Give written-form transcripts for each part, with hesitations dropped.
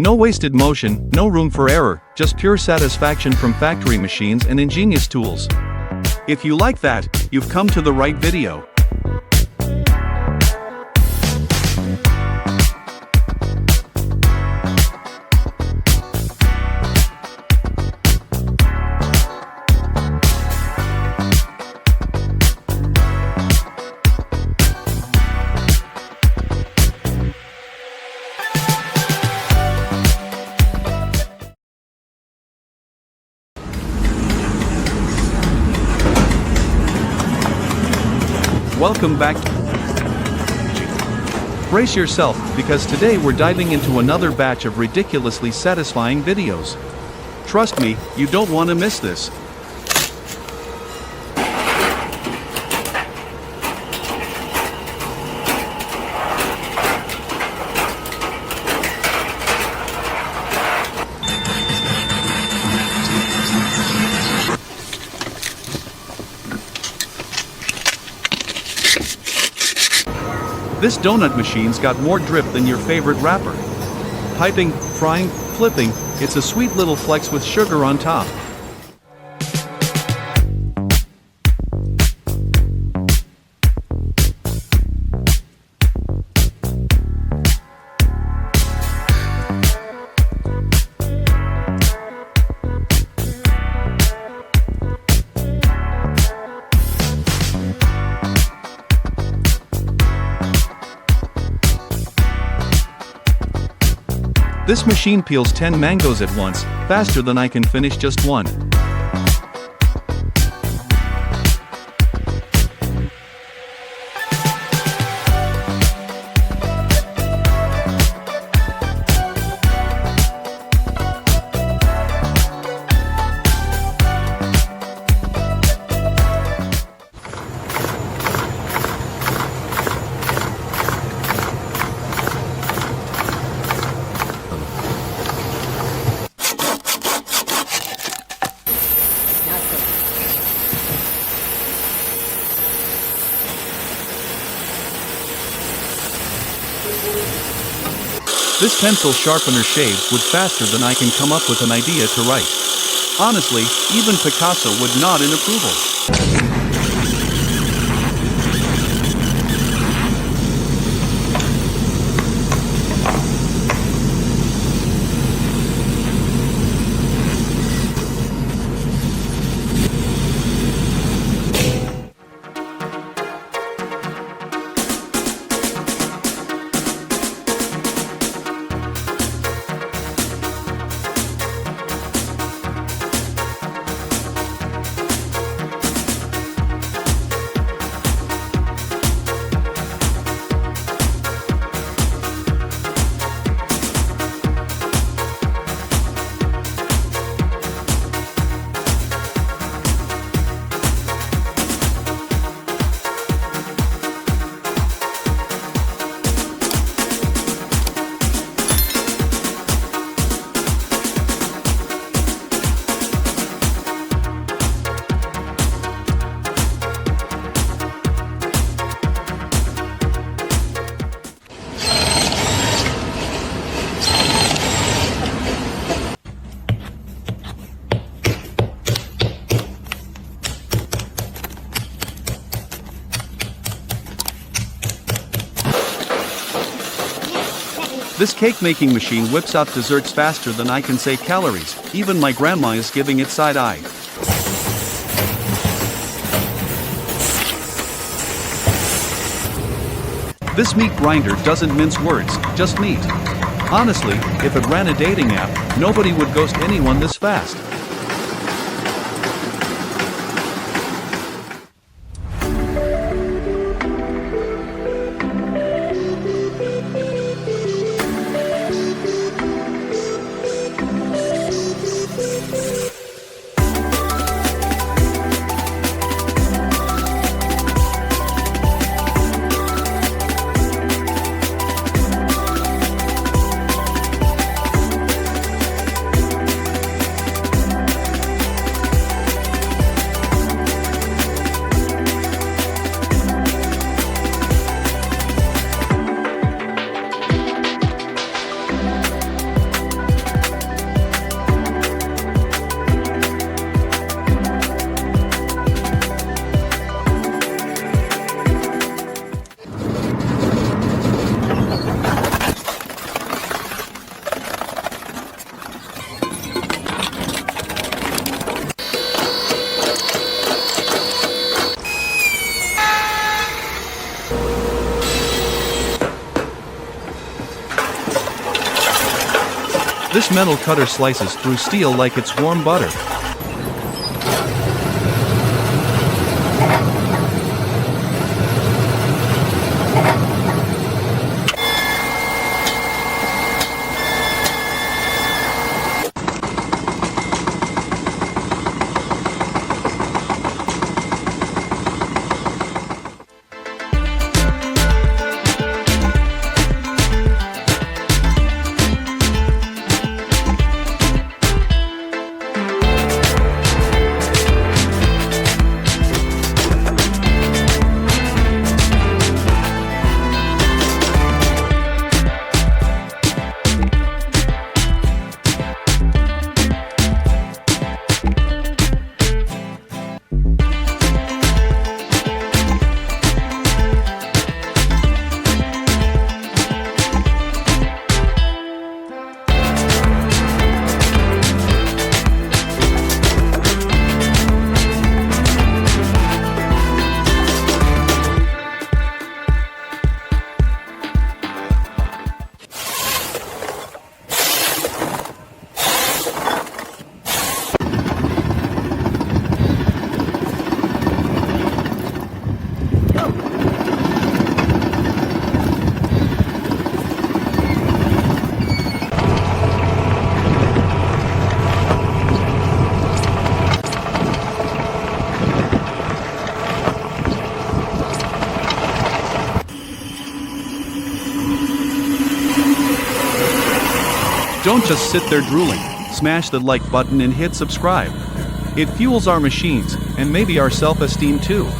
No wasted motion, no room for error, just pure satisfaction from factory machines and ingenious tools. If you like that, you've come to the right video. Welcome back. Brace yourself, because today we're diving into another batch of ridiculously satisfying videos. Trust me, you don't want to miss this. This donut machine's got more drip than your favorite rapper. Piping, frying, flipping, it's a sweet little flex with sugar on top. This machine peels 10 mangoes at once, faster than I can finish just one. This pencil sharpener shaves wood faster than I can come up with an idea to write. Honestly, even Picasso would nod in approval. This cake-making machine whips out desserts faster than I can say calories. Even my grandma is giving it side eye. This meat grinder doesn't mince words, just meat. Honestly, if it ran a dating app, nobody would ghost anyone this fast. This metal cutter slices through steel like it's warm butter. Don't just sit there drooling. Smash the like button and hit subscribe. It fuels our machines, and maybe our self-esteem too.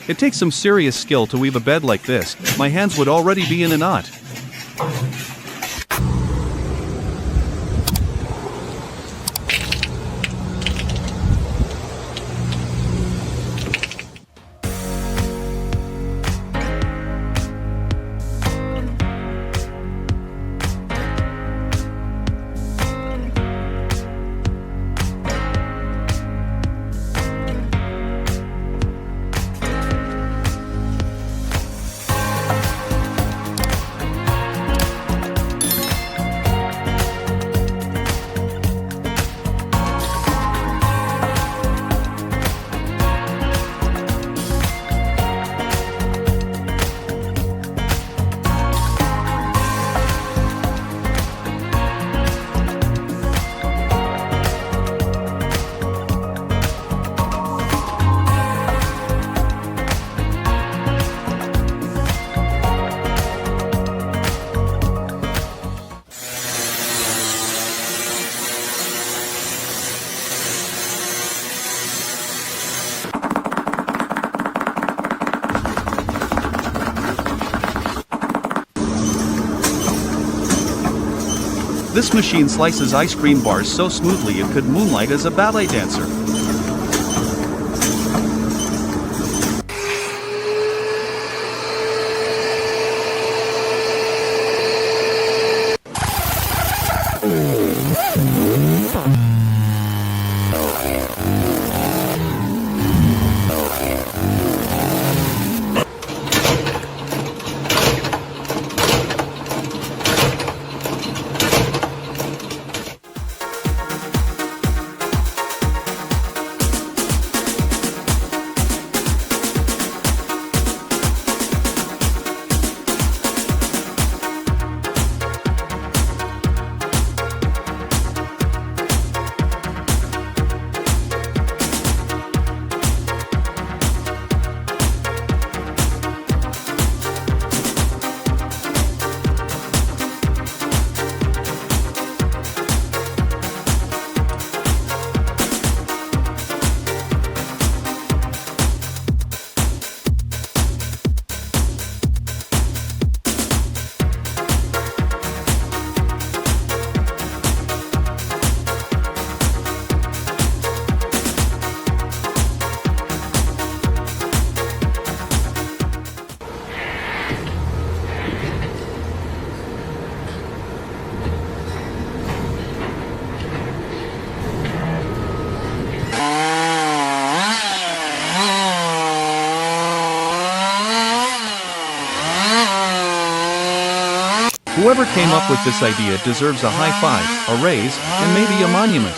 It takes some serious skill to weave a bed like this. My hands would already be in a knot. This machine slices ice cream bars so smoothly it could moonlight as a ballet dancer. Whoever came up with this idea deserves a high five, a raise, and maybe a monument.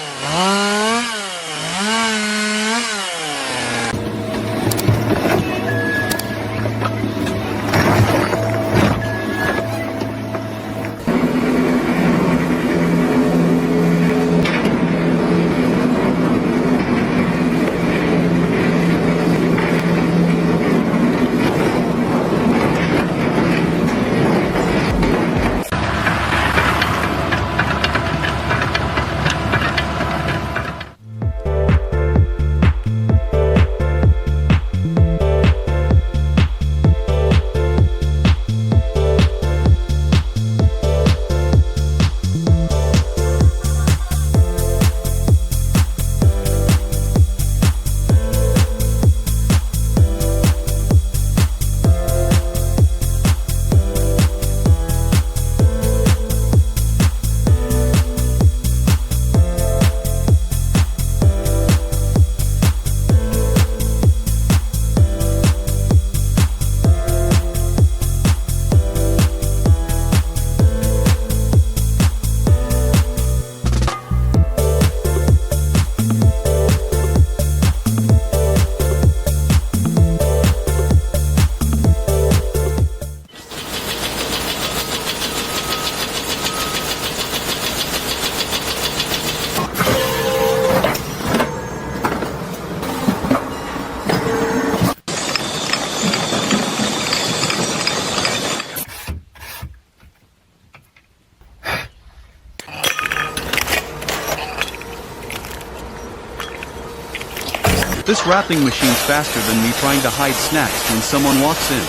This wrapping machine's faster than me trying to hide snacks when someone walks in.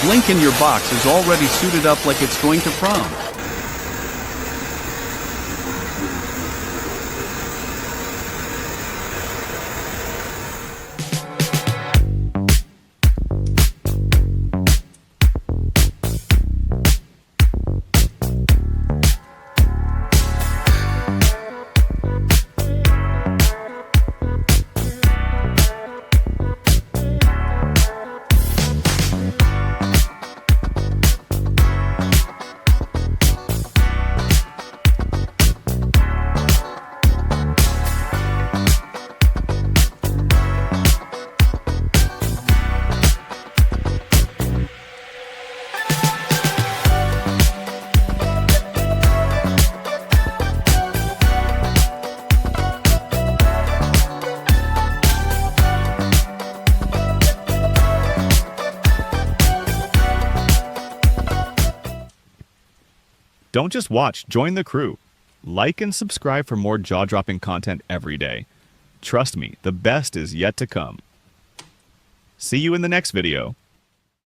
Blink and your box is already suited up like it's going to prom. Don't just watch, join the crew. Like and subscribe for more jaw-dropping content every day. Trust me, the best is yet to come. See you in the next video.